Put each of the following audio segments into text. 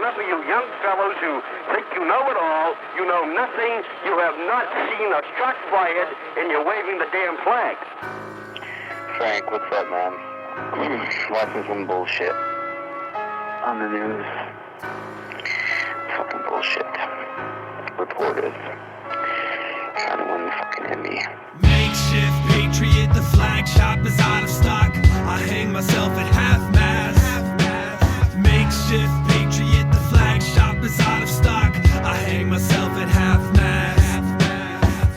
enough of you young fellows who think you know it all. You know nothing. You have not seen a shot fired, and you're waving the damn flag. Frank, what's up, man? Watching some bullshit on the news. Fucking bullshit. Reporters trying to win the fucking Emmy. Makeshift patriot, the flag shop is out of stock. I hang myself at half-mast. Makeshift patriot, the flag shop is out of stock. I hang myself at half-mast.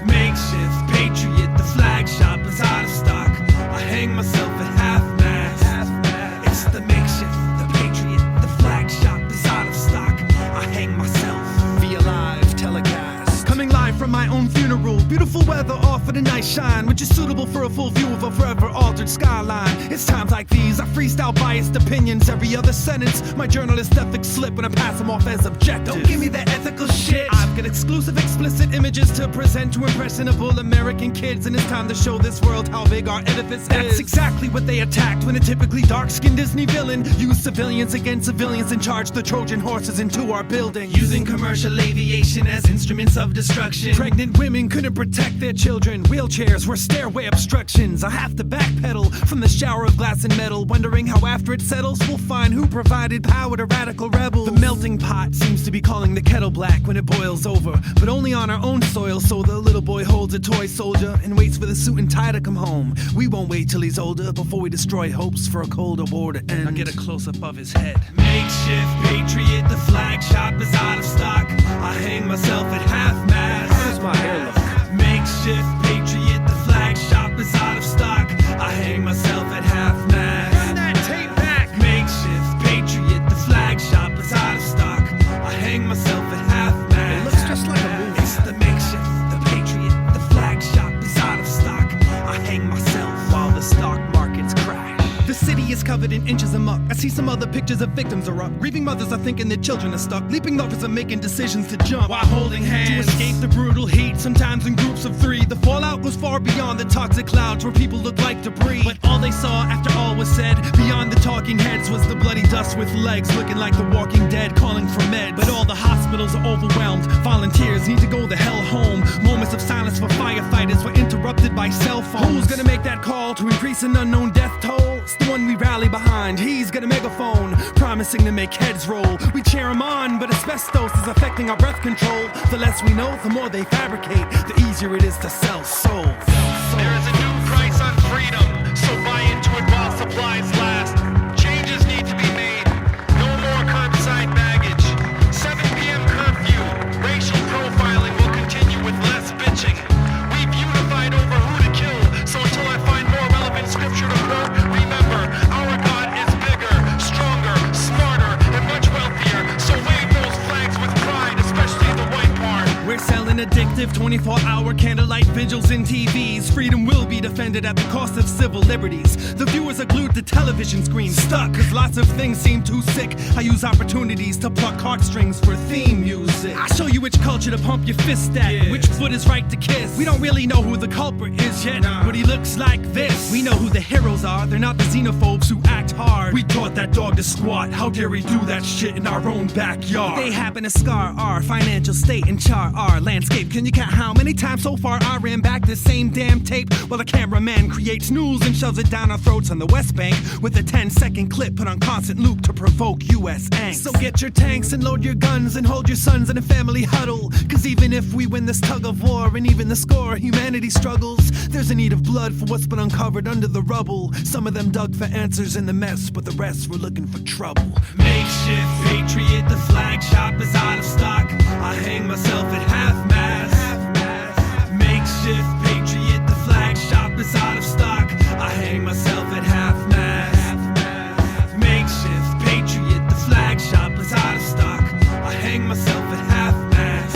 Makeshift patriot, the flag shop is out of stock. I hang myself at half-mast. It's the makeshift, the patriot, the flag shop is out of stock. I hang myself via live telecast. Coming live from my own funeral. Beautiful weather offered a nice shine, which is suitable for a full view of a forever altered skyline. It's times like these I freestyle biased opinions. Every other sentence, my journalist ethics slip when I pass them off as objective. Don't give me that ethical shit. I've got exclusive explicit images to present to impressionable American kids, and it's time to show this world how big our edifice is. That's exactly what they attacked when a typically dark-skinned Disney villain used civilians against civilians and charged the Trojan horses into our buildings, using commercial aviation as instruments of destruction. Pregnant women couldn't protect their children. Wheelchairs were stairway obstructions. I have to backpedal from the shower of glass and metal, wondering how after it settles we'll find who provided power to radical rebels. The melting pot seems to be calling the kettle black when it boils over, but only on our own soil. So the little boy holds a toy soldier and waits for the suit and tie to come home. We won't wait till he's older before we destroy hopes for a colder war to end. I get a close-up of his head. Makeshift patriot, the flag shop is out of stock. I hang myself at half-mast. How's my hair look? Makeshift patriot, the flag shop is out of stock. I hang myself at half-mast. Run that tape back. Makeshift patriot, the flag shop is out of stock. I hang myself at half-mast. It looks just like a movie. It's the makeshift, the patriot, the flag shop is out of stock. I hang myself while the stock markets crash. The city is covered in inches of muck. I see some other pictures of victims are up. Grieving mothers are thinking their children are stuck. Leaping lovers are making decisions to jump while holding hands to escape the brutal heat, sometimes in groups of three. The fallout goes far beyond the toxic clouds where people look like debris. But all they saw after all was said, beyond the talking heads, was the bloody dust with legs looking like the walking dead calling for meds. But all the hospitals are overwhelmed. Volunteers need to go the hell home. Moments of silence for firefighters were interrupted by cell phones. Who's gonna make that call to increase an unknown death toll? It's the one we rally behind. He's got a megaphone promising to make heads roll. We cheer him on, but asbestos is affecting our breath control. The less we know, the more they fabricate, the easier it is to sell souls. There is a new price on freedom, so buy into it while supplies last. Changes need to be made. No more curbside baggage. 7 p.m. curfew. Racial profiling will continue with less bitching. We've unified over who to kill, so until I find more relevant scripture to quote, remember, our God is bigger, stronger, smarter, and much wealthier. So wave those flags with pride, especially the white part. We're selling addictive 24-hour candlelight vigils in TVs. Freedom will be defended at the cost of civil liberties. The viewers are glued to television screens, stuck, cause lots of things seem too sick. I use opportunities to pluck heartstrings for theme music. I show you which culture to pump your fist at, which foot is right to kiss. We don't really know who the culprit is yet, but he looks like this. We know who the heroes are, they're not the xenophobes who act hard. We taught that dog to squat, how dare we do that shit in our own backyard? They happen to scar our financial state and char our landscape. Can you count how many times so far I ran back the same damn tape while the cameraman creates news and shoves it down our throats on the West Bank with a 10-second clip put on constant loop to provoke U.S. angst? So get your tanks and load your guns and hold your sons in a family huddle, cause even if we win this tug of war and even the score, humanity struggles. There's a need of blood for what's been uncovered under the rubble. Some of them dug for answers in the mess, but the rest were looking for trouble. Makeshift patriot, the flag shop is out of stock. I hang myself at half-mast. Makeshift patriot, the flag shop is out of stock. I hang myself at half-mast. Makeshift patriot, the flag shop is out of stock. I hang myself at half-mast.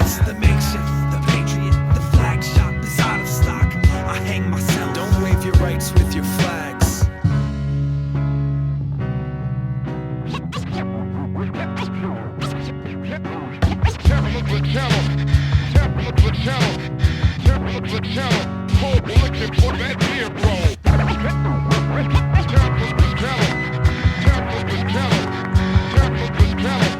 It's the makeshift, the patriot, the flag shop is out of stock. I hang myself. Don't wave your rights with your flags. Tell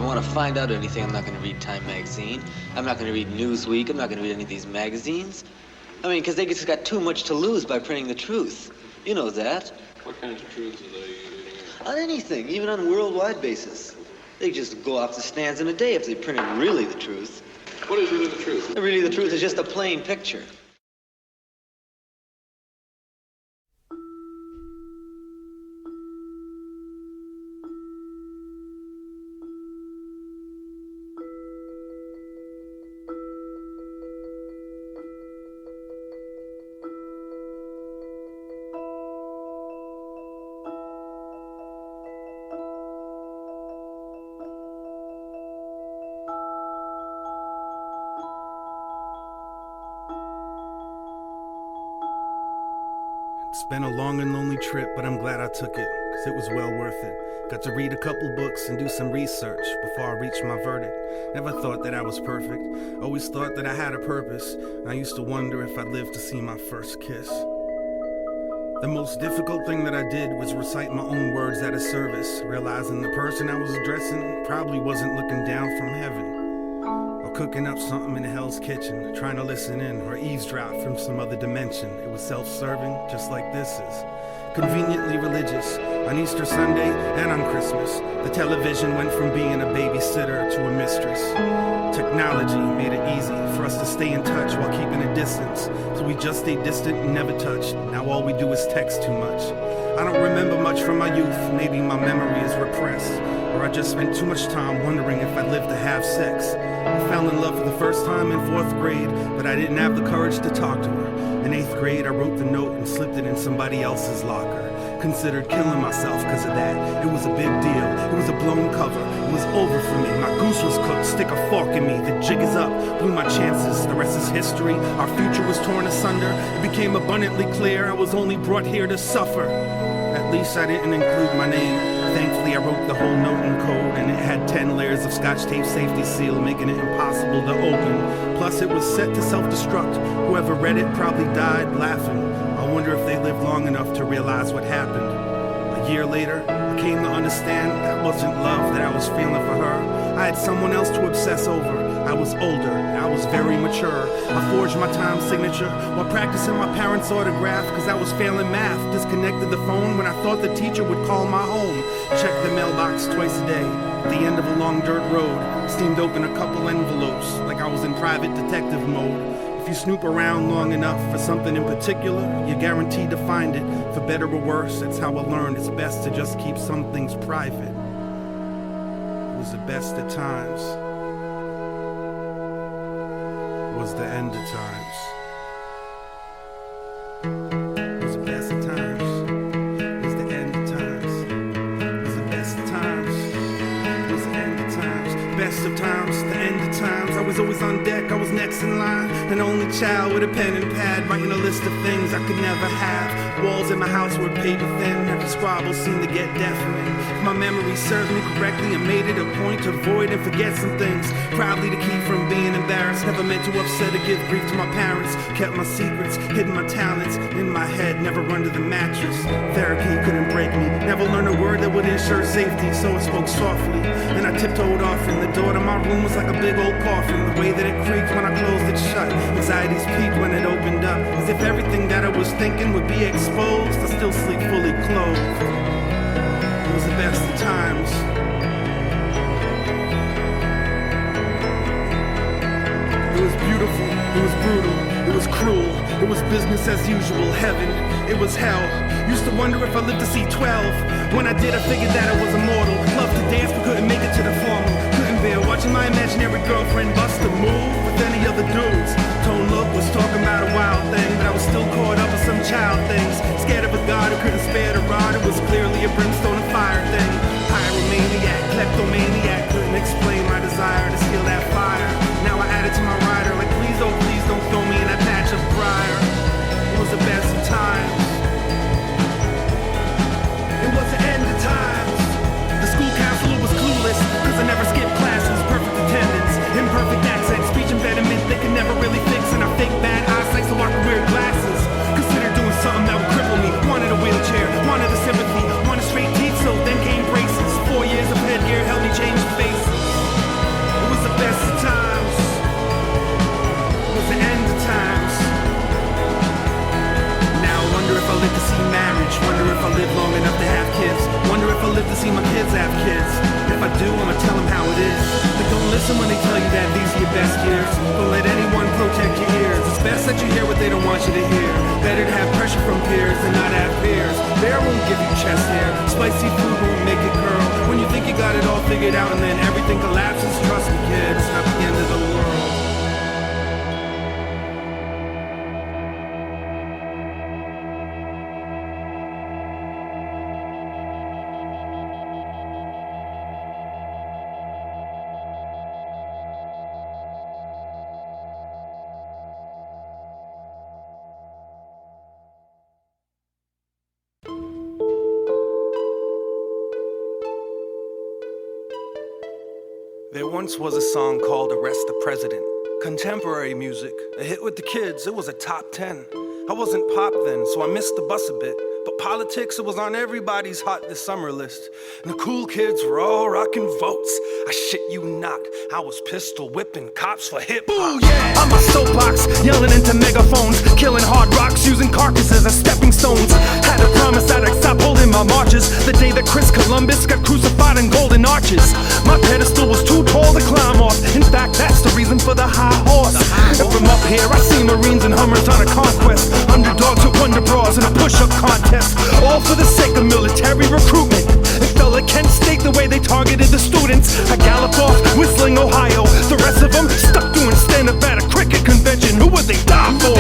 want to find out anything, I'm not going to read Time magazine. I'm not going to read Newsweek. I'm not going to read any of these magazines. I mean, because they just got too much to lose by printing the truth. You know that. What kinds of truths are they reading? On anything, even on a worldwide basis. They just go off the stands in a day if they printed really the truth. What is really the truth? Really the truth is just a plain picture. It's been a long and lonely trip, but I'm glad I took it, because it was well worth it. Got to read a couple books and do some research before I reached my verdict. Never thought that I was perfect, always thought that I had a purpose. I used to wonder if I'd live to see my first kiss. The most difficult thing that I did was recite my own words at a service, realizing the person I was addressing probably wasn't looking down from heaven. Cooking up something in Hell's Kitchen, trying to listen in or eavesdrop from some other dimension. It was self-serving, just like this is. Conveniently religious, on Easter Sunday and on Christmas, the television went from being a babysitter to a mistress. Technology made it easy for us to stay in touch while keeping a distance, so we just stayed distant and never touched. Now all we do is text too much. I don't remember much from my youth, maybe my memory is repressed, or I just spent too much time wondering if I'd live to have sex. I fell in love for the first time in 4th grade, but I didn't have the courage to talk to her. In 8th grade, I wrote the note and slipped it in somebody else's locker. Considered killing myself because of that. It was a big deal. It was a blown cover. It was over for me. My goose was cooked. Stick a fork in me. The jig is up. Blew my chances. The rest is history. Our future was torn asunder. It became abundantly clear I was only brought here to suffer. At least I didn't include my name. Thankfully, I wrote the whole note in code, and it had 10 layers of Scotch tape safety seal, making it impossible to open. Plus, it was set to self-destruct. Whoever read it probably died laughing. I wonder if they lived long enough to realize what happened. A year later, I came to understand that wasn't love that I was feeling for her. I had someone else to obsess over. I was older, I was very mature. I forged my time signature while practicing my parents' autograph, cause I was failing math. Disconnected the phone when I thought the teacher would call my home. Checked the mailbox twice a day. At the end of a long dirt road, steamed open a couple envelopes like I was in private detective mode. If you snoop around long enough for something in particular, you're guaranteed to find it. For better or worse, that's how I learned it's best to just keep some things private. It was the best of times. Was the end of times. Was the best of times. Was the end of times. Was the best of times. Was the end of times. Best of times, the end of times. I was always on deck, I was next in line. An only child with a pen and pad, writing a list of things I could never have. Walls in my house were paper thin, every squabble seemed to get deafening. If my memory served me correctly, I made it a point to avoid and forget some things. Proudly to keep from being embarrassed, never meant to upset or give grief to my parents. Kept my secrets, hidden my talents in my head, never under the mattress. Therapy couldn't break me, never learned a word that would ensure safety, so I spoke softly. Then I tiptoed off, and the door to my room was like a big old coffin. The way that it creaked when I closed it shut, anxieties peaked when it opened up, as if everything that I was thinking would be exposed. I still sleep fully clothed. It was the best of times. It was beautiful, it was brutal, it was cruel, it was business as usual, heaven, it was hell. Used to wonder if I lived to see 12. When I did, I figured that I was immortal. Loved to dance but couldn't make it to the formal. Couldn't bear watching my imaginary girlfriend bust a move with any other dudes. Tone Look was talking about a wild thing, but I was still caught up with some child things. Scared of a god who couldn't spare the rod. It was clearly a brimstone and fire thing. Pyromaniac, kleptomaniac, couldn't explain my desire to steal that fire. Now I add it to my rider, like please don't throw me in that patch of briar. It was the best of times. It was the end of times. The school counselor was clueless, cause I never skipped classes. Perfect attendance, imperfect accent, speech impediment they could never really fix. And I fake bad eyesight so I could wear glasses. Consider doing something that would cripple me. Wanted a wheelchair, wanted the sympathy, wanted straight teeth, so then came braces. 4 years of headgear helped me change faces. live long enough to have kids. Wonder if I'll live to see my kids have kids. If I do, I'ma tell them how it is. But don't listen when they tell you that these are your best years. Don't let anyone protect your ears. It's best that you hear what they don't want you to hear. Better to have pressure from peers than not have peers. Bear won't give you chest hair. Spicy food won't make it curl. When you think you got it all figured out and then everything collapses, trust me, kids, it's not the end of the world. There once was a song called Arrest the President. Contemporary music, a hit with the kids, it was a top 10. I wasn't pop then, so I missed the bus a bit. But politics, it was on everybody's hot this summer list. And the cool kids were all rocking votes. I shit you not, I was pistol whipping cops for hip-hop. Ooh, yeah! On my soapbox, yelling into megaphones, killing hard rocks, using carcasses as stepping stones. Had a promise that I'd stop holding my marches the day that Chris Columbus got crucified in golden arches. My pedestal was too tall to climb off. In fact, that's the reason for the high horse. And from up here, I see Marines and Hummers on a conquest. Underdogs with wonder bras in a push-up contest. All for the sake of military recruitment. It felt like Kent State the way they targeted the students. I galloped off, whistling Ohio. The rest of them stuck doing stand-up at a cricket convention. Who would they die for?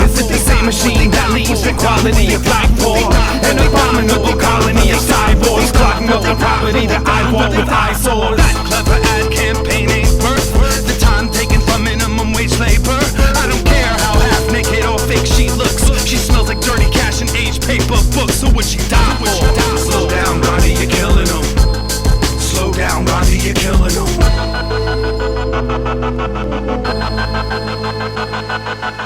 Is it the same machine that leaves equality of life for? An abominable colony of cyborgs clogging up the property that I walk with eyesores. That clever ad campaign ain't worth the time taken from minimum wage labor. I don't care how half-naked or fake she looks. She smells like dirty cash and aged paper books. Who would she die for? Slow down, Gandhi, you're killing them. Slow down, Gandhi, you're killing them.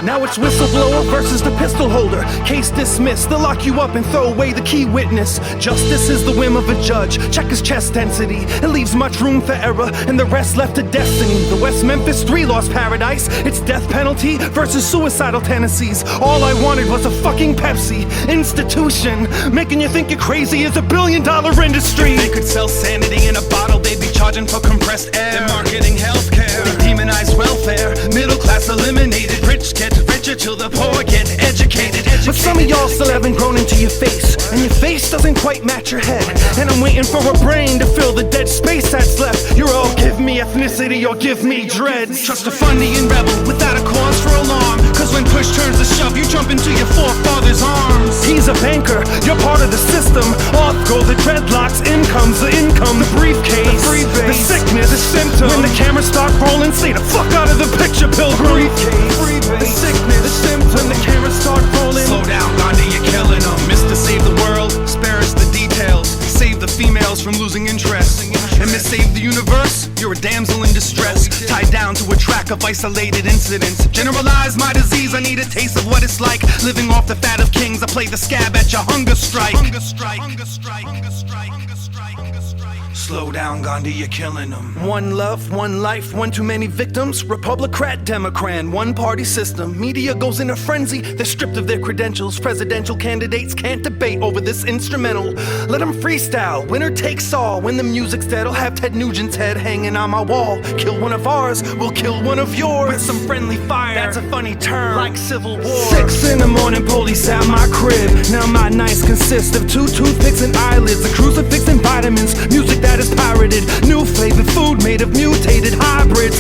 Now it's whistleblower versus the pistol holder. Case dismissed, they'll lock you up and throw away the key witness. Justice is the whim of a judge. Check his chest density. It leaves much room for error, and the rest left to destiny. The West Memphis 3 lost paradise. It's death penalty versus suicidal tendencies. All I wanted was a fucking Pepsi. Institution, making you think you're crazy is $1 billion industry. If they could sell sanity in a bottle, they'd be charging for compressed air. They're marketing healthcare. They demonize welfare. Middle class eliminated. Rich get richer till the poor get educated. But some of y'all still haven't grown into your face, and your face doesn't quite match your head. And I'm waiting for a brain to fill the dead space that's left. You're all give me ethnicity or give me dreads. Trust a Fundian rebel without a cause for alarm. Cause when push turns to shove, you jump into your forefather's arms. He's a banker, you're part of the system. Off go the dreadlocks, in comes the income, the briefcase, the sickness, the symptom. When the cameras start rolling, stay the fuck out of the picture, pilgrim. The sickness, the symptom. When the cameras start rolling, slow down, Gandhi, you're killing them. Mr. Save the world, spare us the details. Save the females from losing interest. And Miss Save the universe, you're a damsel in distress. Tied down to a track of isolated incidents. Generalize my disease, I need a taste of what it's like. Living off the fat of kings, I play the scab at your hunger strike. Slow down, Gandhi, you're killing them. One love, one life, one too many victims. Republican, Democrat, one party system. Media goes in a frenzy, they're stripped of their credentials. Presidential candidates can't debate over this instrumental. Let them freestyle, winner takes all. When the music's dead, I'll have Ted Nugent's head hanging on my wall. Kill one of ours, we'll kill one of yours. With some friendly fire, that's a funny term, like Civil War. 6 in the morning, police at my crib. Now my nights consist of 2 toothpicks and eyelids, a crucifix and vitamins. Music that is pirated, new flavored food made of mutated hybrids.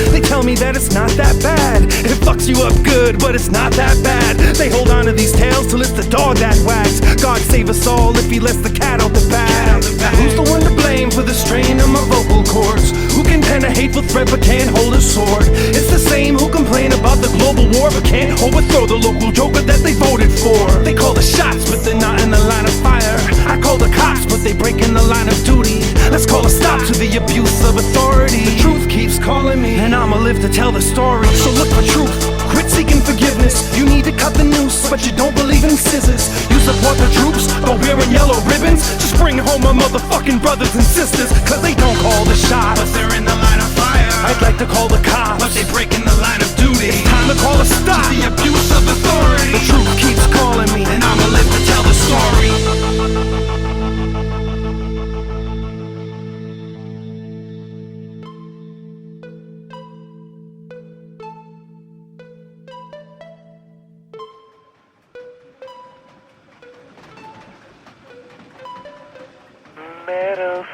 They tell me that it's not that bad. It fucks you up good, but it's not that bad. They hold on to these tales till it's the dog that wags. God save us all if he lets the cat out the bag. Who's the one to blame for the strain of my vocal cords? Who can pen a hateful threat but can't hold a sword? It's the same who complain about the global war but can't overthrow the local joker that they voted for. They call the shots but they're not in the line of fire. I call the cops but they break in the line of duty. Let's call a stop to the abuse of authority. The truth keeps calling me, and I'ma live to tell the story. So look for truth, quit seeking forgiveness. You need to cut the noose, but you don't believe in scissors. You support the troops, but wearing yellow ribbons. Just bring home my motherfucking brothers and sisters. Cause they don't call the shots, but they're in the line of fire. I'd like to call the cops, but they break in the line of duty. It's time to call a stop to the abuse of authority. The truth keeps calling me, and I'ma live to tell the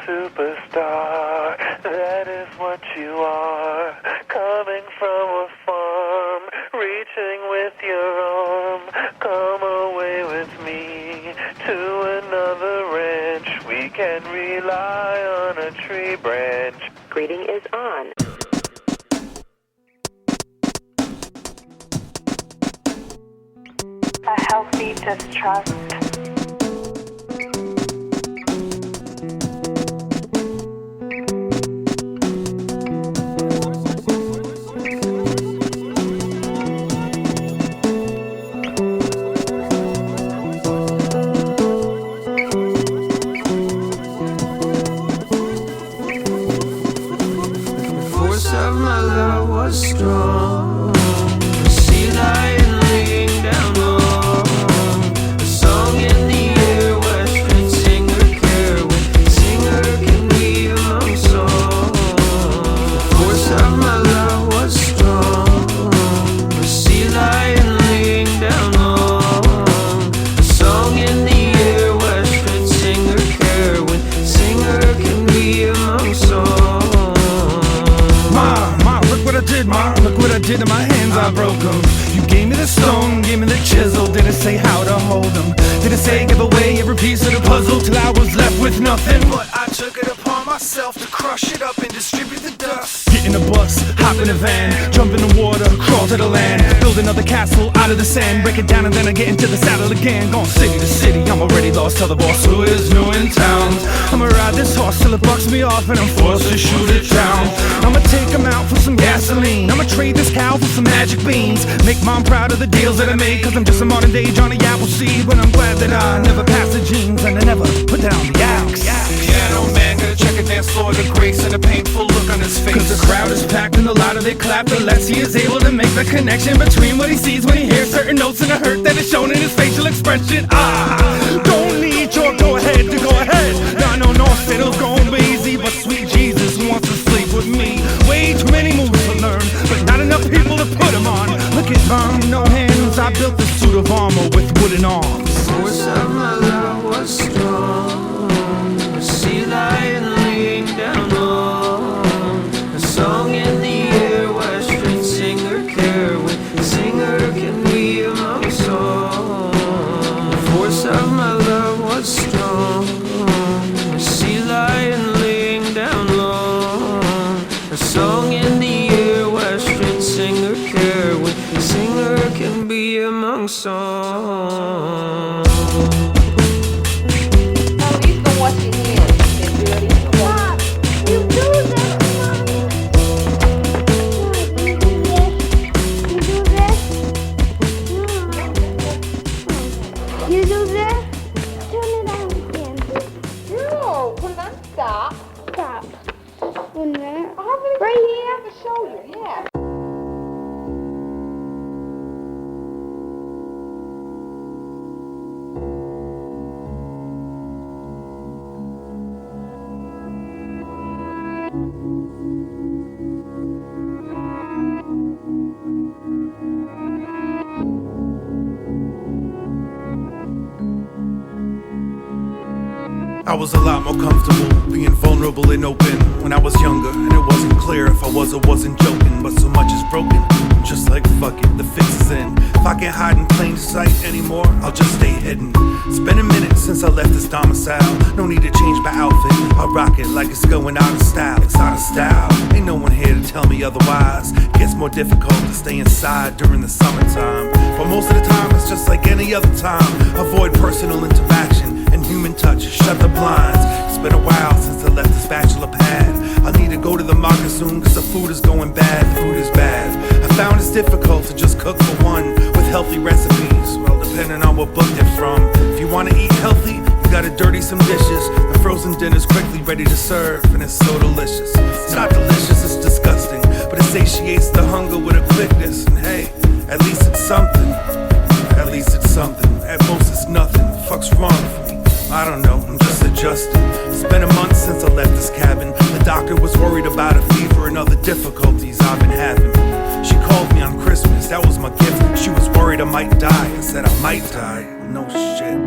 superstar. That is what you are. Coming from a farm, reaching with your arm. Come away with me to another ranch. We can rely on a tree branch. Greeting is on. A healthy distrust. Of my love was strong. The sea lion laying down low. A song in the air, western singer care. When singer can be among songs. The force of my love was strong. The sea lion laying down low. A song in the air, western singer care. When singer can be among songs. Look what I did to my hands, I broke them. You gave me the stone, gave me the chisel. Didn't say how to hold them. Didn't say give away every piece of the puzzle till I was left with nothing. But I took it upon myself to crush it up and distribute the dust. Get in a bus, hop in a van, jump in the water, crawl to the land. Build another castle out of the sand, break it down and then I get into the saddle again. Gone city to city, I'm already lost. Tell the boss who is new in town. I'ma ride this horse till it bucks me off and I'm forced to shoot it down. I'ma take him out for some gasoline. I'ma trade this cow for some magic beans. Make mom proud of the deals that I made, cause I'm just a modern day Johnny Appleseed. But I'm glad that I never passed the jeans and I never put down the axe. Piano man gonna check a dance floor, the grace and a painful look on his face. Cause the crowd is packed and the louder they clap, the less he is able to make the connection between what he sees when he hears certain notes and the hurt that is shown in his facial expression. Don't need your go ahead to go ahead. Y'all know no said it was gonna be easy, but sweet Jesus wants to sleep with me. Way too many moves to learn, but not enough people to put them on. Look at mom, no hands, I built this suit of armor with wooden arms. The force of my love was strong. A sea lion laying down low. A song in the air, western singer care. When singer can be among songs. The force of my love was strong. A sea lion laying down low. A song in the air, western singer care. When singer can be among songs. I was a lot more comfortable being vulnerable and open when I was younger, and it wasn't clear if I was or wasn't joking. But so much is broken, I'm just like fuck it, the fix is in. If I can't hide in plain sight anymore, I'll just stay hidden. It's been a minute since I left this domicile. No need to change my outfit, I'll rock it like it's going out of style. It's out of style, ain't no one here to tell me otherwise. Gets more difficult to stay inside during the summertime, but most of the time it's just like any other time. Avoid personal interaction and human touch, shut the blinds. It's been a while since I left this bachelor pad. I need to go to the market soon cause the food is going bad, the food is bad. I found it's difficult to just cook for one with healthy recipes, well depending on what book they're from. If you wanna eat healthy, you gotta dirty some dishes. The frozen dinner's quickly ready to serve and it's so delicious. It's not delicious, it's disgusting, but it satiates the hunger with a quickness. And hey, at least it's something. At least it's something. At most it's nothing. Fuck's wrong with me? I don't know, I'm just adjusting. It's been a month since I left this cabin. The doctor was worried about a fever and other difficulties I've been having. She called me on Christmas, that was my gift. She was worried I might die. I said I might die. No shit.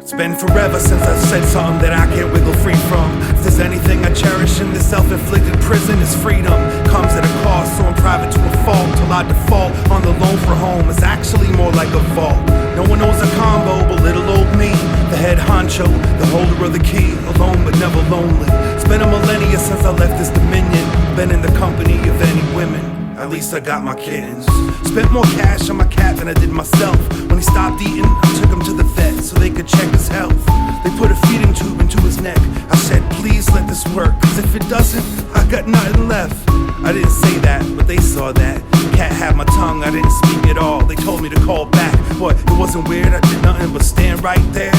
It's been forever since I've said something that I can't wiggle free from. If there's anything I cherish in this self-inflicted prison, it's freedom. Comes at a cost, so I'm private to a fault. Till I default on the loan for home. It's actually more like a vault. No one knows a combo but little old me, the head honcho, the holder of the key. Alone but never lonely. It's been a millennia since I left this dominion. Been in the company of any women. At least I got my kittens. Spent more cash on my cat than I did myself. When he stopped eating, I took him to the vet so they could check his health. They put a feeding tube into his neck. I said, please let this work, cause if it doesn't, I got nothing left. I didn't say that, but they saw that. Cat had my tongue, I didn't speak at all. They told me to call back. What, it wasn't weird, I did nothing but stand right there.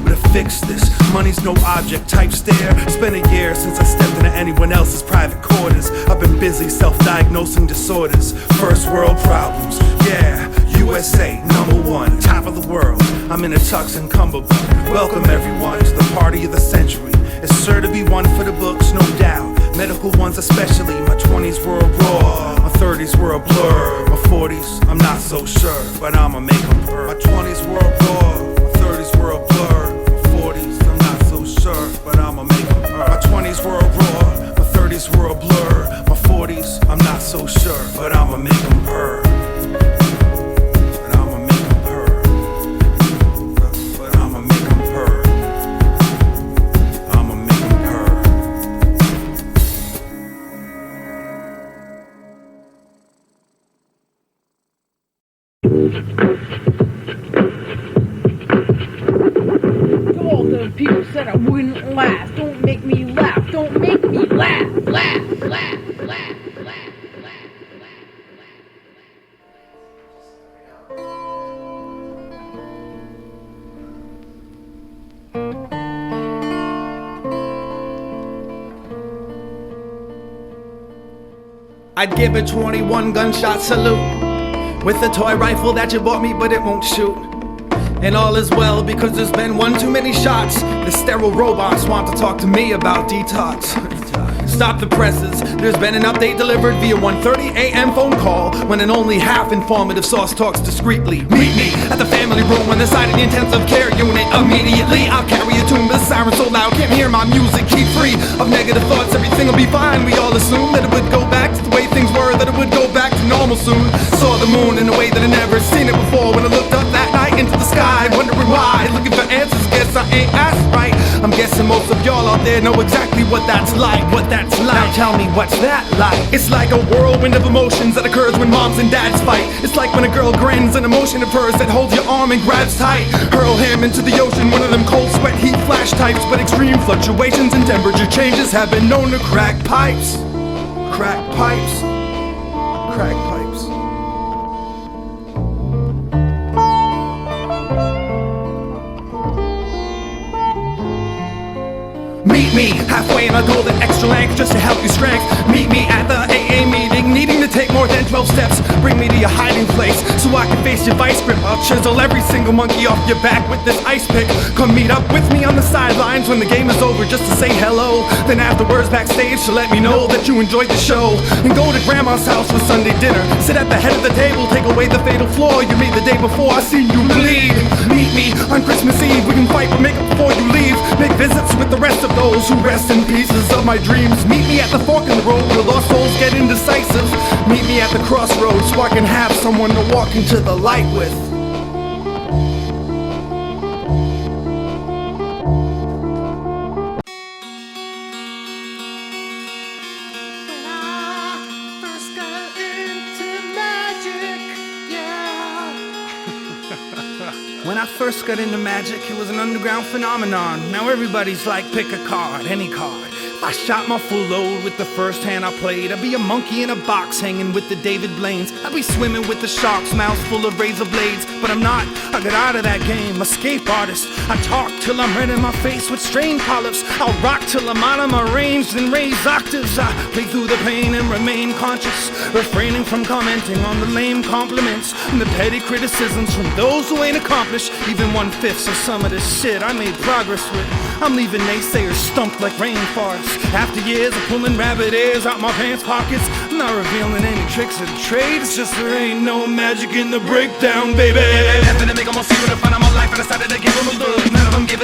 But to fix this, money's no object type stare. It's been a year since I stepped into anyone else's private quarters. I've been busy self-diagnosing disorders. First world problems, yeah. USA, #1, top of the world. I'm in a tux and cummerbund. Welcome everyone to the party of the century. It's sure to be one for the books, no doubt. Medical ones especially. My 20s were a raw, my 30s were a blur. My 40s, I'm not so sure, but I'ma make them purr. My 20s were a raw, my 30s were a blur. My 40s, I'm not so sure, but I'ma make them purr. My 20s were a raw, my 30s were a blur. My 40s, I'm not so sure, but I'ma make them purr. All the people said I wouldn't last. Don't make me laugh. Don't make me laugh. Laugh, laugh, laugh, laugh, laugh. I'd give a 21 gunshot salute with the toy rifle that you bought me, but it won't shoot. And all is well because there's been one too many shots. The sterile robots want to talk to me about detox. Stop the presses, there's been an update delivered via 1:30 a.m. phone call, when an only half informative source talks discreetly. Meet me at the family room on the side of the intensive care unit immediately. I'll carry a tune, but the siren so loud can't hear my music. Keep free of negative thoughts, everything will be fine. We all assume that it would go back to the way things were, that it would go back to normal soon. Saw the moon in a way that I never seen it before, when I looked up that night into the sky, wondering why, looking for answers. Guess I ain't asked right. I'm guessing most of y'all out there know exactly what that's like. What that's like. Now tell me, what's that like? It's like a whirlwind of emotions that occurs when moms and dads fight. It's like when a girl grins, an emotion of hers that holds your arm and grabs tight. Hurl him into the ocean, one of them cold sweat heat flash types. But extreme fluctuations and temperature changes have been known to crack pipes. Crack pipes. Crack pipes. Meet me halfway and I'll go the extra length just to help you strength. Meet me at the AA meeting, needing to take more than 12 steps. Bring me to your hiding place so I can face your vice grip. I'll chisel every single monkey off your back with this ice pick. Come meet up with me on the sidelines when the game is over just to say hello. Then afterwards backstage to let me know that you enjoyed the show. And go to grandma's house for Sunday dinner. Sit at the head of the table, take away the fatal flaw you made the day before. I seen you bleed. Meet me on Christmas Eve, we can fight but make up before you leave. Make visits with the rest of those who rest in pieces of my dreams. Meet me at the fork in the road where lost souls get indecisive. Meet me at the crossroads so I can have someone to walk into the light with. When I first got into magic, it was an underground phenomenon. Now everybody's like, pick a card, any card. If I shot my full load with the first hand I played, I'd be a monkey in a box hanging with the David Blaines. I'd be swimming with the sharks, mouths full of razor blades. But I'm not, I got out of that game, escape artist. I talk till I'm red in my face with strain polyps. I'll rock till I'm out of my range, then raise octaves. I play through the pain and remain conscious, refraining from commenting on the lame compliments and the petty criticisms from those who ain't accomplished even 1/5 of some of this shit I made progress with. I'm leaving naysayers stumped like rainforests. After years of pulling rabbit ears out my pants pockets, I'm not revealing any tricks of the trade. It's just there ain't no magic in the breakdown, baby. Nothing to make them all see what I find on my life, and I decided to give them a look. None of them give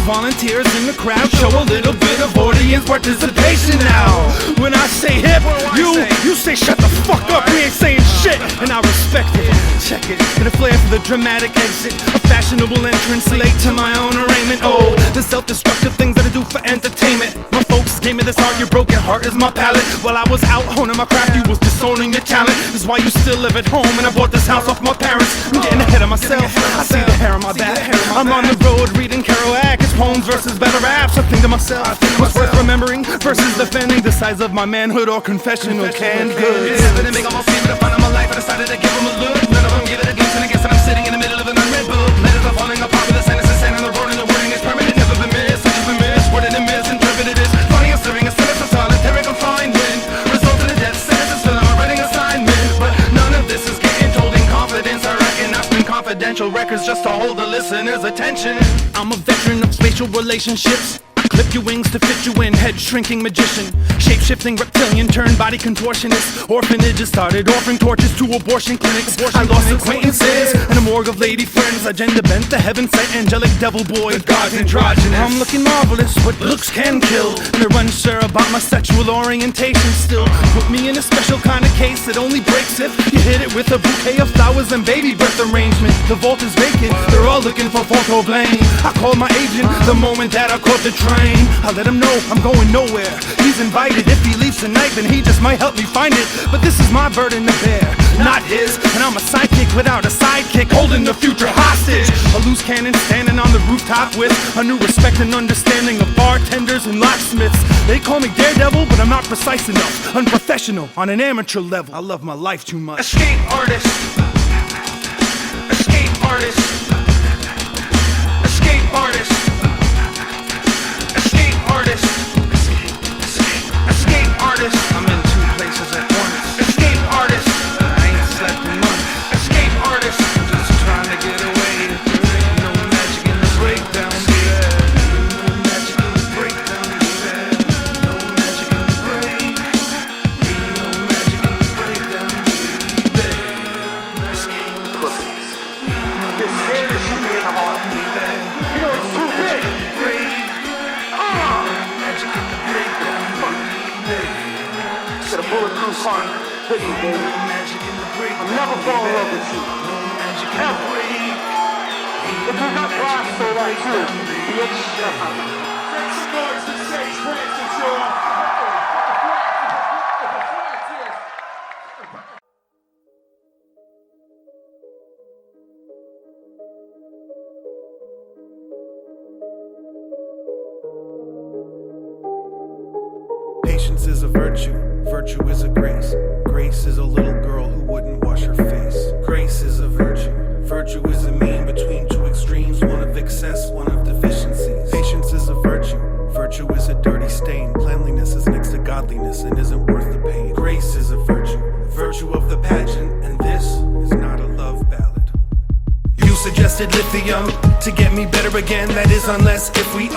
volunteers in the crowd, show a little bit of audience participation now. When I say hip, you say shut the fuck up, we ain't saying shit. And I respect it, check it, and a flair for the dramatic exit, a fashionable entrance late to my own arraignment. Oh, the self-destructive things that I do for entertainment. My folks gave me this art, your broken heart is my palette. While I was out honing my craft, you was disowning your talent. This is why you still live at home, and I bought this house off my parents. I'm getting ahead of myself, I see the hair on my back. I'm on the road reading Kerouac, it's poems versus battle raps. I think to myself, what's worth remembering versus defending the size of my manhood or confessional canned goods. They make almost see the fun of my life, I decided to give them a look. None of them give it a glimpse, and I guess that I'm sitting in the middle of an unread book. Letters are falling apart with the sentences and the word and the wording is permanent. Never been missed, such has been missed, worded and misinterpreted is funny and serving a sentence of solitary confinement. Result in a death sentence, fill out my writing assignment. But none of this is getting told in confidence. I reckon I spend confidential records just to hold the listener's attention. I'm a veteran of spatial relationships. Clip your wings to fit you in, head shrinking magician, shape-shifting reptilian, turned body contortionist. Orphanages started offering torches to abortion clinics. I lost acquaintances and a morgue of lady friends. I gender bent the heaven sent angelic devil boy. The God's androgynous. I'm looking marvelous, but looks can kill. And they're unsure about my sexual orientation still. Put me in a special kind of case that only breaks if you hit it with a bouquet of flowers and baby breath arrangement. The vault is vacant, they're all looking for fault or blame. I called my agent the moment that I caught the train. I let him know I'm going nowhere. He's invited. If he leaves tonight, then he just might help me find it. But this is my burden to bear, not his. And I'm a sidekick without a sidekick, holding the future hostage. A loose cannon standing on the rooftop with a new respect and understanding of bartenders and locksmiths. They call me Daredevil, but I'm not precise enough. Unprofessional on an amateur level. I love my life too much. Escape artist. Escape artist. Escape artist. Escape artist. I'm in two places at once. Escape artist. I ain't slept in months. Escape artist. I'm just trying to get away. There ain't no magic in the breakdown, yeah. No magic in the breakdown, yeah. No magic in the break. Ain't no magic in the breakdown, yeah. Escape pussies. You're scared to shoot me in the heart. You know it's too big. Magic in the breakdown. Got a bulletproof heart. Hit me, baby. I'll never fall in love with you. Ever. If you got glass, so that too. Bitch. Starts to SageFrancis, y'all. Patience is a virtue, virtue is a grace. Grace is a little girl who wouldn't wash her face. Grace is a virtue, virtue is a mean between two extremes, one of excess, one of deficiencies. Patience is a virtue, virtue is a dirty stain. Cleanliness is next to godliness and isn't worth the pain. Grace is a virtue, virtue of the pageant, and this is not a love ballad. You suggested lithium to get me better again. That is unless if we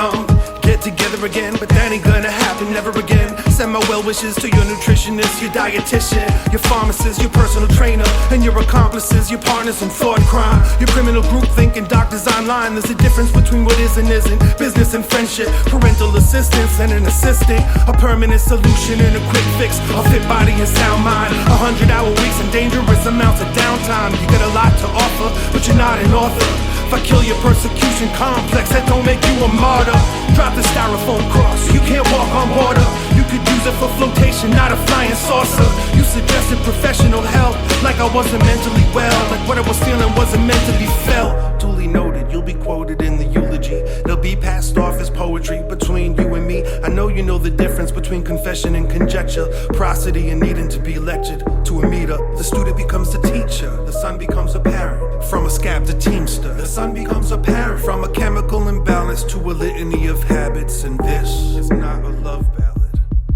get together again, but that ain't gonna happen never again. Send my well wishes to your nutritionist, your dietitian, your pharmacist, your personal trainer, and your accomplices, your partners in fraud crime, your criminal group thinking doctors online. There's a difference between what is and isn't, business and friendship, parental assistance and an assistant, a permanent solution and a quick fix, a fit body and sound mind, 100-hour weeks and dangerous amounts of downtime. You got a lot to offer, but you're not an author. If I kill your persecution complex, that don't make you a martyr. Drop the styrofoam cross, you can't walk on water. You could use it for flotation, not a flying saucer. You suggested professional help, like I wasn't mentally well, like what I was feeling wasn't meant to be felt. Duly noted, you'll be quoted in the eulogy. They'll be passed off as poetry between you and me. I know you know the difference between confession and conjecture, prosody and needing to be lectured to a meetup. The student becomes the teacher, the son becomes a parent. From a scab to teamster, the son becomes a parent. From a chemical imbalance to a litany of habits, and this is not a love ballad.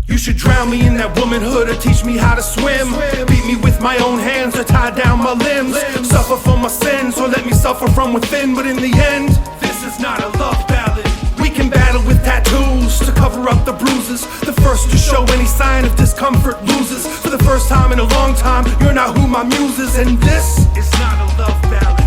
You should drown me in that womanhood or teach me how to swim. Beat me with my own hands or tie down my limbs. Suffer for my sins or let me suffer from within. But in the end, this is not a love ballad. We can battle with tattoos to cover up the bruises. The first to show any sign of discomfort loses. For the first time in a long time, you're not who my muse is. And this is not a love ballad.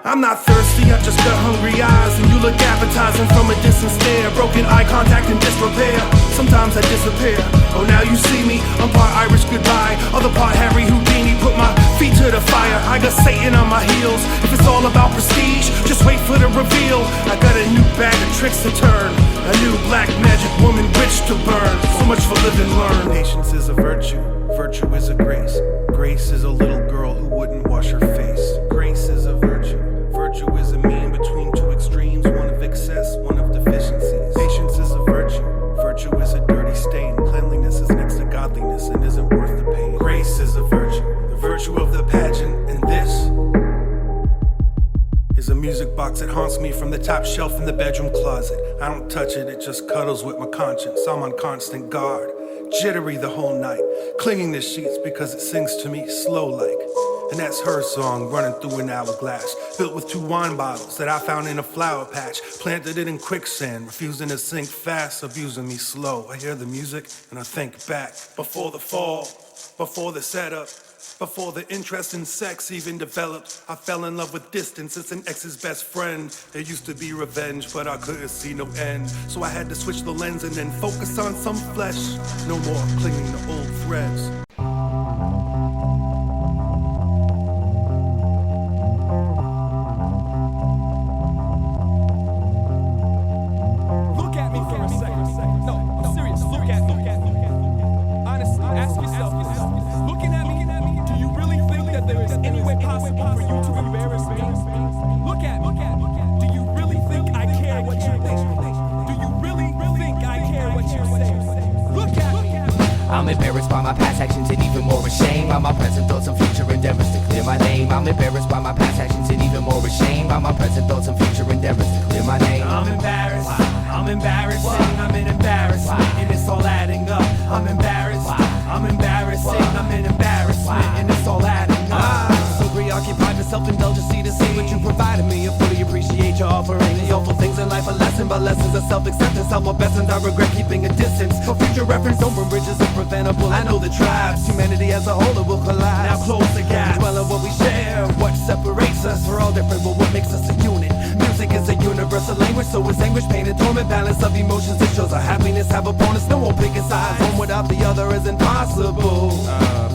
I'm not thirsty, I just got hungry eyes, and you look appetizing from a distant stare. Broken eye contact and disrepair. Sometimes I disappear. Oh, now you see me. I'm part Irish goodbye, other part Harry Houdini. Put my feet to the fire. I got Satan on my heels. If it's all about prestige, just wait for the reveal. I got a new bag of tricks to turn, a new black magic woman witch to burn. So much for live and learn. Patience is a virtue. Virtue is a grace. Grace is a little girl who wouldn't wash her face. Grace is a virtue. Virtue is a mean between two extremes, one of excess, one of deficiencies. Patience is a virtue. Virtue is a dirty stain. Cleanliness is next to godliness and isn't worth the pain. Grace is a virtue, the virtue of the pageant, and this is a music box that haunts me from the top shelf in the bedroom closet. I don't touch it, it just cuddles with my conscience. I'm on constant guard, jittery the whole night, clinging to sheets because it sings to me slow like. And that's her song running through an hourglass, filled with 2 wine bottles that I found in a flower patch. Planted it in quicksand, refusing to sink fast, abusing me slow. I hear the music and I think back. Before the fall, before the setup, before the interest in sex even developed, I fell in love with distance. It's an ex's best friend. There used to be revenge, but I couldn't see no end. So I had to switch the lens and then focus on some flesh. No more clinging to old threads. I'm embarrassed by my past actions and even more ashamed by my present thoughts and future endeavors to clear my name. I'm embarrassed by my past actions and even more ashamed by my present thoughts and future endeavors to clear my name. I'm embarrassed, I'm embarrassing, I'm in embarrassment, and it's all adding up. I'm embarrassed, I'm embarrassing, I'm in embarrassment, and it's all adding up. So preoccupied with self-indulgence to see what you provided me. I fully appreciate your offering. The awful things in life are lesson, but lessons of self-acceptance. I'm a best and I regret keeping a distance. For future reference, don't burn bridges are preventable. I know the tribes, humanity as a whole, it will collide. Now close the gap, dwell on what we share. What separates us, we're all different, but what makes us a unit? Music is a universal language, so is anguish, pain, and torment. Balance of emotions, it shows our happiness have upon us. No more picking sides, one without the other is impossible.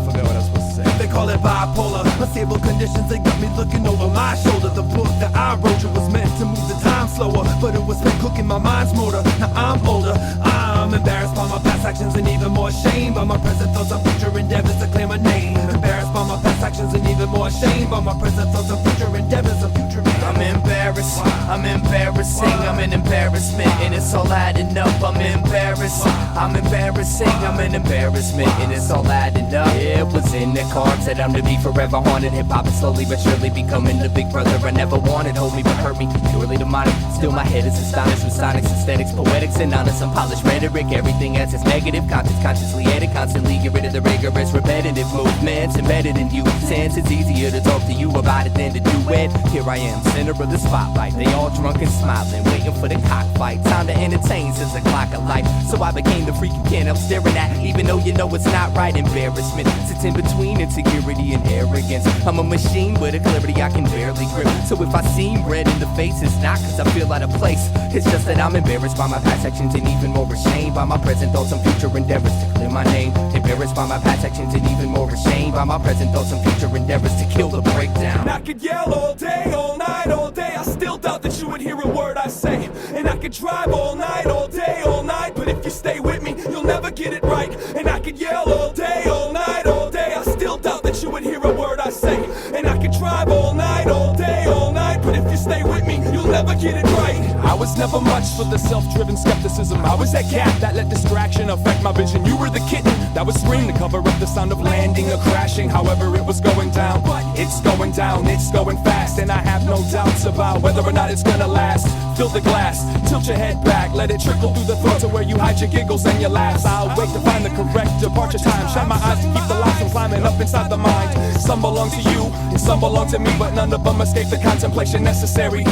Forgot what I was supposed to say. They call it bipolar, unstable conditions, they got me looking over my shoulder. The book that I wrote, it was meant to move the time slower, but it was spent cooking my mind's motor. Now I'm older, I'm embarrassed by my past actions and even more ashamed by my present thoughts and future endeavors to clear my name. Embarrassed by my past actions and even more ashamed by my present thoughts and future endeavors of future endeavors. I'm embarrassed, I'm embarrassing, I'm an embarrassment, and it's all adding up. I'm embarrassed, I'm embarrassing, I'm an embarrassment, and it's all adding up. It was in the cards that I'm to be forever haunted. Hip-hop is slowly but surely becoming the big brother I never wanted. Hold me but hurt me, purely demonic. Still my head is astonished with sonics, aesthetics, poetics, and honest, unpolished rhetoric. Everything as its negative content, consciously edit, constantly get rid of the rigorous, repetitive movements embedded in you. Since it's easier to talk to you about it than to do it. Here I am, center of the spotlight. They all drunk and smiling, waiting for the cockfight. Time to entertain since the clock of life. So I became the freak you can't help staring at, even though you know it's not right. Embarrassment sits in between insecurity and arrogance. I'm a machine with a clarity I can barely grip. So if I seem red in the face, it's not cause I feel out of place. It's just that I'm embarrassed by my past actions and even more ashamed by my present thoughts and future endeavors to clear my name. Embarrassed by my past actions and even more ashamed by my present thoughts and future endeavors to kill the breakdown. And I could yell all day, all night, all day. I still doubt that you would hear a word I say. And I could drive all night, all day, all night. But if you stay with me, you'll never get it right. And I could yell all day, all night, all day. I still doubt that you would hear a word I say. And I could drive all night, all day, all night. But if you stay with me, you'll never get it right. I was never much for the self-driven skepticism. I was that cat that let distraction affect my vision. You were the kitten that would scream to cover up the sound of landing or crashing. However it was going down, but it's going down, it's going fast. And I have no doubts about whether or not it's gonna last. Fill the glass, tilt your head back, let it trickle through the throat to where you hide your giggles and your laughs. I'll wait to find the correct departure time. Shine my eyes to keep the lights from climbing up inside the mind. Some belong to you, and some belong to me, but none of them escape the contemplation necessary.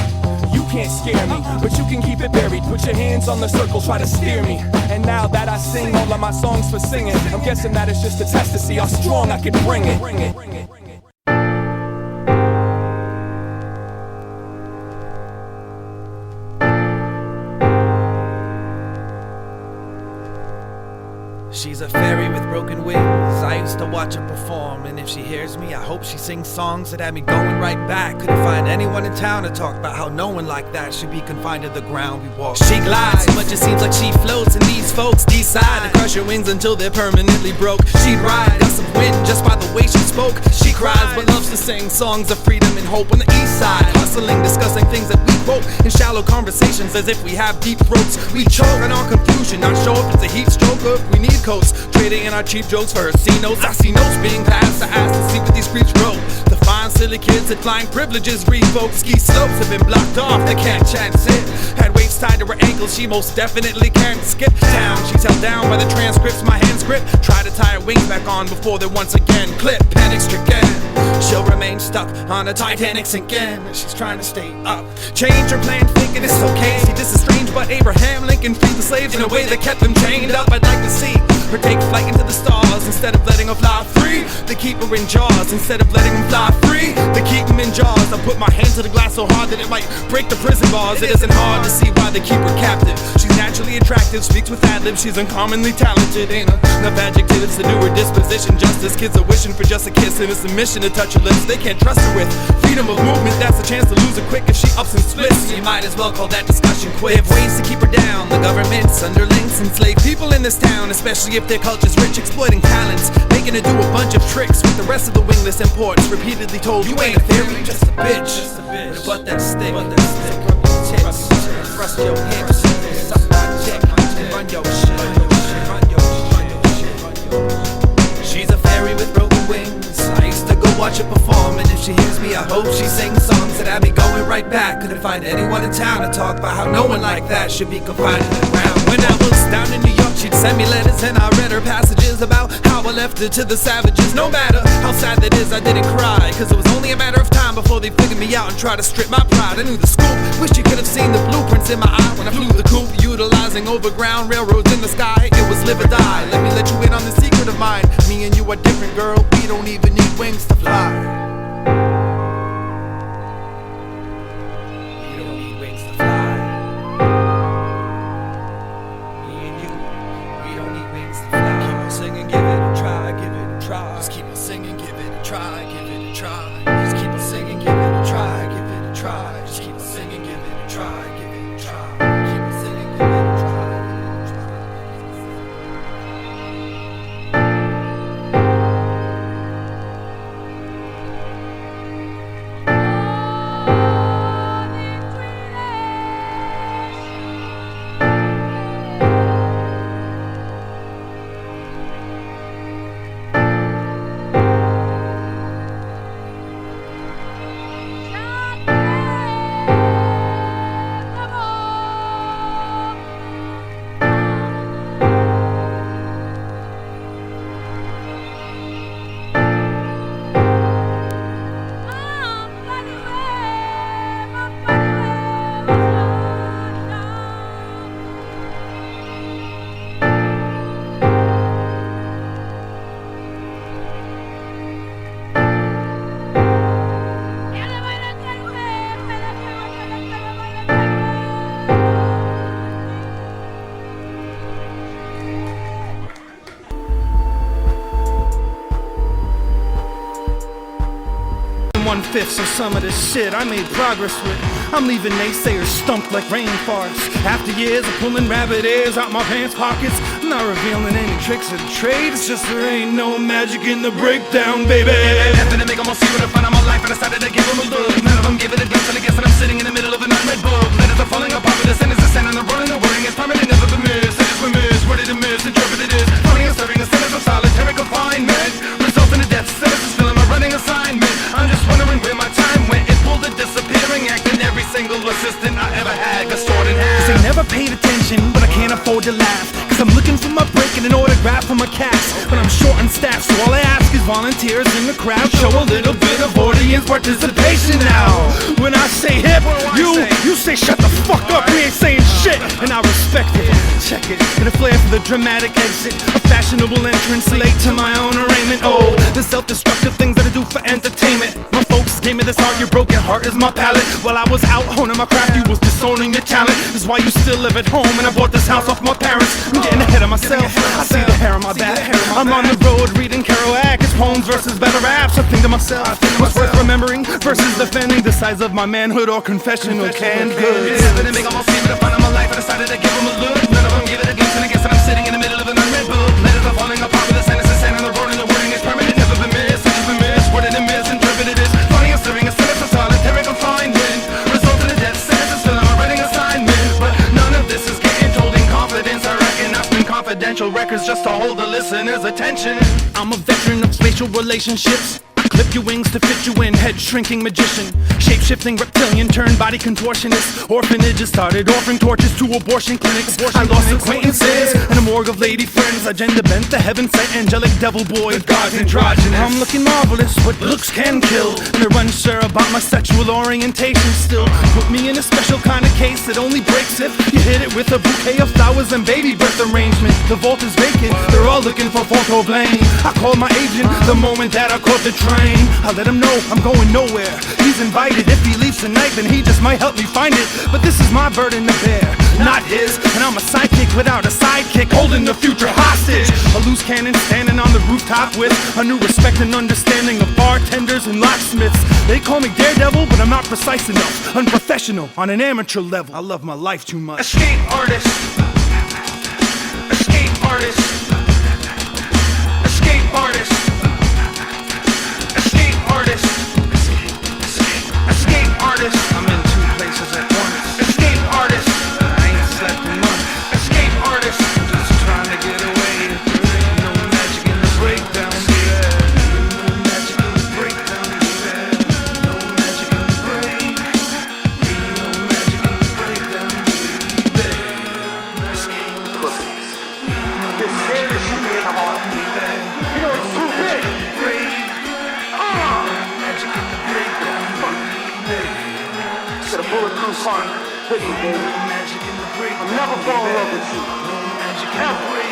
You can't scare me, but you can keep it buried. Put your hands on the circle, try to steer me. And now that I sing all of my songs for singing, I'm guessing that it's just a test to see how strong I can bring it. She's a fairy with broken wings. I used to watch her perform, and if she hears me, I hope she sings songs that had me going right back. Couldn't find anyone in town to talk about how no one like that should be confined to the ground we walk. She glides so much it seems like she floats, and these folks decide to crush her wings until they're permanently broke. She'd ride gusts of wind just by the way she spoke. She cries but loves to sing songs of freedom and hope on the east side, hustling, discussing things that we quote in shallow conversations as if we have deep throats. We choke on our confusion, not sure if it's a heat stroke or if we need coats. Trading in our cheap jokes for her C-notes. I see notes being passed to ask to see what these creeps wrote. The fine silly kids that flying privileges revoke. Ski slopes have been blocked off, they can't chat and sit. Had weights tied to her ankles, she most definitely can't skip town. She's held down by the transcripts my hands grip. Try to tie her wings back on before they once again clip. Panic stricken, she'll remain stuck on a Titanic sinking. She's trying to stay up, change her plan thinking it's okay. See, this is strange, but Abraham Lincoln freed the slaves in a way that kept them chained up. I'd like to see her take flight into the stars instead of letting her fly free. They keep her in jaws instead of letting them fly free. They keep them in jaws. I put my hand to the glass so hard that it might break the prison bars. It isn't hard to see why they keep her captive. She's naturally attractive, speaks with ad-libs. She's uncommonly talented. Ain't enough adjectives to do her disposition justice. Kids are wishing for just a kiss and it's a mission to touch her lips. They can't trust her with freedom of movement. That's a chance to lose her quick if she ups and splits. You might as well call that discussion quit. Ways to keep her down. The government's underlings enslave people in this town, especially if their culture's rich, exploiting talents, making her do a bunch of tricks with the rest of the wingless imports. Repeatedly told, you ain't a theory, just a bitch. But that stick, rub your tits, thrust your hips, suck my dick, run your shit. She's a fairy with broken wings. I used to go watch her perform, and if she hears me, I hope she sings songs that have me going right back. Couldn't find anyone in town to talk about how no one like that should be confined to the ground. When I was down in New York, she'd send me letters and I read her passages about how I left her to the savages. No matter how sad that is, I didn't cry, cause it was only a matter of time before they figured me out and tried to strip my pride. I knew the scoop, wish you could have seen the blueprints in my eye when I flew the coop, utilizing overground railroads in the sky. It was live or die. Let me let you in on the secret of mine. Me and you are different, girl. We don't even need wings to fly. Just keep on singing, give it a try, give it a try. Just keep on singing, give it a try, give it a try. Just keep on singing, give it a try, give it a try. Keep on singing, give it a try, One-fifth of some of the shit I made progress with. I'm leaving naysayers stumped like rainforests. After years of pulling rabbit ears out my pants pockets, I'm not revealing any tricks of the trade. It's just there ain't no magic in the breakdown, baby. Nothing to make them all see what I find on my life. I decided to give them a look. None of them give it a glance till I guess that I'm sitting in the middle of an unread book. Letters are falling apart with the sentence of sand and the rolling. The wording is permanent, never been missed. It is remiss, worded and misinterpreted is funny and serving a sentence of solitary confinement. Results in a death sentence is filling my running assignment. I'm just wondering where my time went. It pulled a disappearing act in every single assistant I ever had got stored in half. Cause they never paid attention, but I can't afford to laugh. Cause I'm looking for my break and an autograph from a cast. But I'm short on staff, so all I ask is volunteers in the crowd show a little bit of audience participation now. When I say hip, you say shut the fuck up, we ain't saying shit. And I respect it, check it, and a flair for the dramatic exit. A fashionable entrance, late to my own arraignment. Oh, the self-destructive things that I do for entertainment. My folks gave me this art, your broken heart is my palette. While I was out honing my craft, you was disowning your talent. That's why you still live at home, and I bought this house off my parents. I'm getting ahead of myself, I see the hair on my my back. I'm on the road reading Kerouac. It's poems versus better raps. I think to myself, what's worth remembering versus defending the size of my manhood or confessional canned goods. They make almost even to find out my life. I decided to give them a look. None of them give it a glimpse, and I guess that I'm sitting in the middle of an unread book. Letters are falling apart with the sentences and the road and the wording is permanent. Never been missed, it's been misworded and misinterpreted. Is funny or serving a sentence of solitary confinement. Result in a death sentence, still I'm a writing assignment. But none of this is getting told in confidence. I reckon I spend confidential records just to hold the listener's attention. I'm a veteran of spatial relationships. Clip your wings to fit you in, head shrinking magician, shape-shifting reptilian, turned body contortionist. Orphanages started offering torches to abortion clinics. I lost acquaintances and a morgue of lady friends. I gender bent the heaven sent angelic devil boy. The God's androgynous. I'm looking marvelous, but looks can kill. And they're unsure about my sexual orientation still. Put me in a special kind of case that only breaks if you hit it with a bouquet of flowers and baby birth arrangement. The vault is vacant, they're all looking for fault or blame. I called my agent the moment that I caught the train. I let him know I'm going nowhere. He's invited. If he leaves tonight, then he just might help me find it. But this is my burden to bear, not his. And I'm a sidekick without a sidekick, holding the future hostage. A loose cannon standing on the rooftop with a new respect and understanding of bartenders and locksmiths. They call me Daredevil, but I'm not precise enough. Unprofessional on an amateur level. I love my life too much. Escape artist. Escape artist. Escape artist. Escape artist. I'm in two places at once. Escape artist. I ain't slept in months. Escape artist. I'm just trying to get away. There ain't no magic in the breakdown, yeah. No magic in the breakdown, yeah. No magic in the break. No magic in the breakdown, yeah. Escape pussies. You're scared to shoot me in the heart. You know it's too big. Got a bulletproof heart. Hit me, baby. I'll never fall in love with you. Ever.